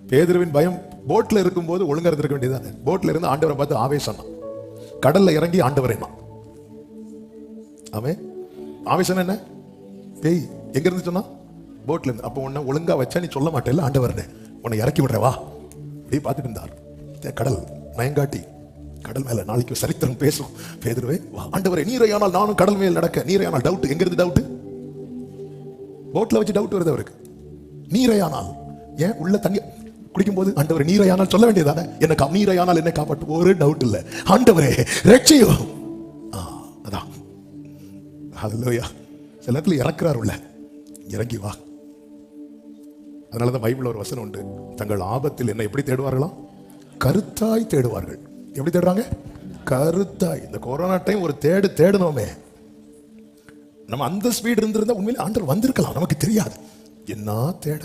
பேதுருவின் பயம் போட்ல இருக்கும்போது ஒழுங்கா இருந்திருக்க வேண்டியதானே. போட்ல இருந்து ஆண்டவரை பார்த்து ஆவேசம், கடல்ல இறங்கி ஆண்டவரே அவன் ஆவேசம் என்ன பேய் எங்க இருந்து சொன்னா போட்ல இருந்து. அப்போ உன்னை ஒழுங்கா வச்சா நீ சொல்ல மாட்டேல்ல ஆண்டவர்னு, உன்னை இறக்கி விடுறவா அப்படியே பார்த்துட்டு இருந்தார். கடல் நயங்காட்டி கடல் மேல நாளைக்கு சரித்திரம் பேசும். பேதுருவே ஆண்டவரே நீரையானால் நானும் கடல் மேல் நடக்க. நீரையானால் டவுட் எங்க இருந்து டவுட்? போட்ல வச்சு டவுட் வருது அவருக்கு. நீரையானால் ஏன் உள்ள தண்ணி குடிக்கும் போது ஆண்டவரே நீரையானால் சொல்ல வேண்டியதானே, எனக்கு நீரையானால் என்ன காப்பாற்று. ஒரு டவுட் இல்ல, ஆண்டவரே ரட்சியோ. அதான் ஹல்லேலூயா. சில நேரத்தில் இறக்குறார் உள்ள, இறங்கி வா. அதனாலதான் பைபிள் ஒரு வசனம் உண்டு, தங்கள் ஆபத்தில் என்ன எப்படி தேடுவார்களாம்? கருத்தாய் தேடுவார்கள். எப்படி தேடுறாங்க? கருத்தாய். இந்த கொரோனா டைம் ஒரு தேடணுமே. நம்ம அந்த ஸ்பீடு இருந்திருந்தா உண்மையிலே ஆண்டவர் வந்திருக்கலாம், நமக்கு தெரியாது. என்ன தேட